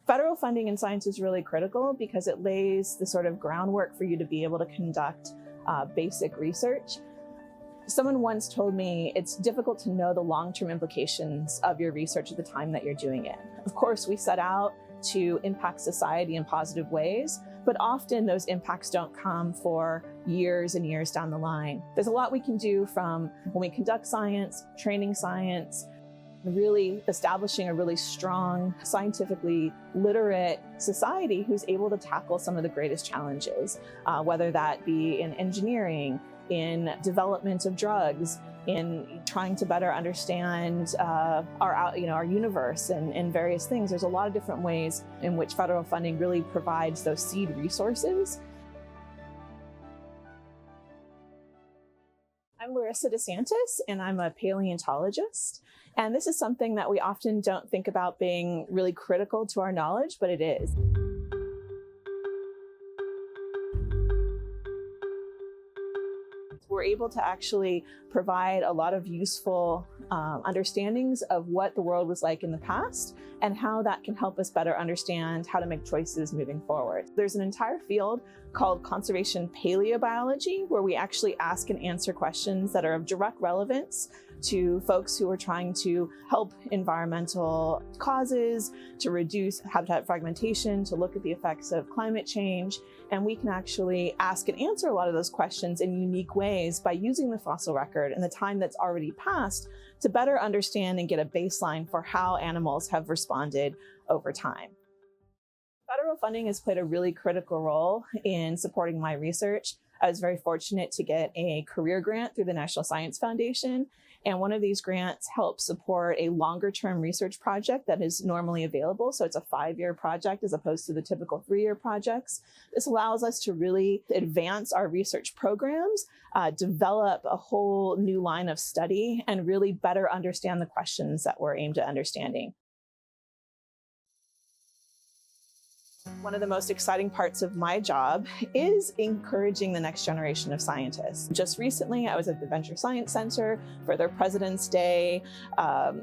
Federal funding in science is really critical because it lays the sort of groundwork for you to be able to conduct basic research. Someone once told me it's difficult to know the long-term implications of your research at the time that you're doing it. Of course, we set out to impact society in positive ways, but often those impacts don't come for years and years down the line. There's a lot we can do from when we conduct science, training science, really establishing a really strong, scientifically literate society who's able to tackle some of the greatest challenges, whether that be in engineering, in development of drugs, in trying to better understand our universe and various things. There's a lot of different ways in which federal funding really provides those seed resources. I'm Larisa DeSantis, and I'm a paleontologist. And this is something that we often don't think about being really critical to our knowledge, but it is. We're able to actually provide a lot of useful understandings of what the world was like in the past and how that can help us better understand how to make choices moving forward. There's an entire field called conservation paleobiology, where we actually ask and answer questions that are of direct relevance to folks who are trying to help environmental causes, to reduce habitat fragmentation, to look at the effects of climate change. And we can actually ask and answer a lot of those questions in unique ways by using the fossil record and the time that's already passed to better understand and get a baseline for how animals have responded over time. Federal funding has played a really critical role in supporting my research. I was very fortunate to get a career grant through the National Science Foundation. And one of these grants helps support a longer-term research project that is normally available. So it's a 5-year project as opposed to the typical 3-year projects. This allows us to really advance our research programs, develop a whole new line of study, and really better understand the questions that we're aimed at understanding. One of the most exciting parts of my job is encouraging the next generation of scientists. Just recently, I was at the Venture Science Center for their President's Day, a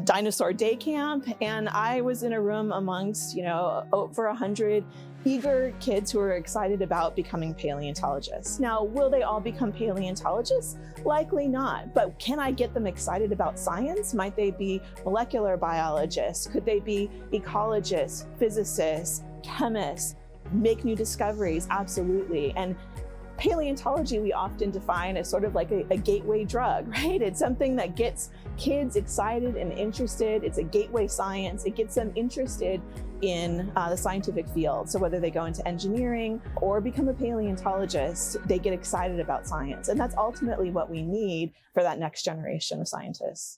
dinosaur day camp, and I was in a room amongst, over 100 eager kids who are excited about becoming paleontologists. Now, will they all become paleontologists? Likely not, but can I get them excited about science? Might they be molecular biologists? Could they be ecologists, physicists, chemists, make new discoveries? Absolutely. And paleontology we often define as sort of like a gateway drug, right? It's something that gets kids excited and interested. It's a gateway science. It gets them interested in the scientific field. So whether they go into engineering or become a paleontologist, they get excited about science. And that's ultimately what we need for that next generation of scientists.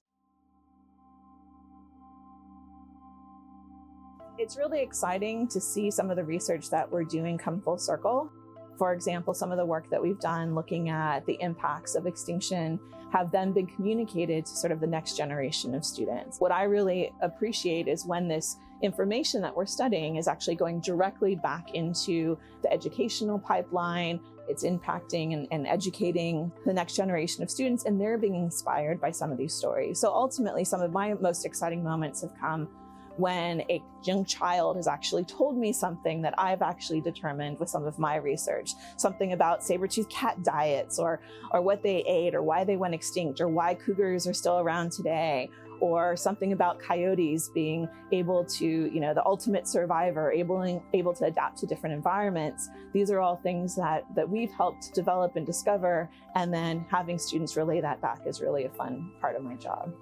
It's really exciting to see some of the research that we're doing come full circle. For example, some of the work that we've done looking at the impacts of extinction have then been communicated to sort of the next generation of students. What I really appreciate is when this information that we're studying is actually going directly back into the educational pipeline. It's impacting and educating the next generation of students, and they're being inspired by some of these stories. So ultimately, some of my most exciting moments have come when a young child has actually told me something that I've actually determined with some of my research, something about saber-toothed cat diets or what they ate or why they went extinct or why cougars are still around today, or something about coyotes being able to, the ultimate survivor, able to adapt to different environments. These are all things that we've helped develop and discover, and then having students relay that back is really a fun part of my job.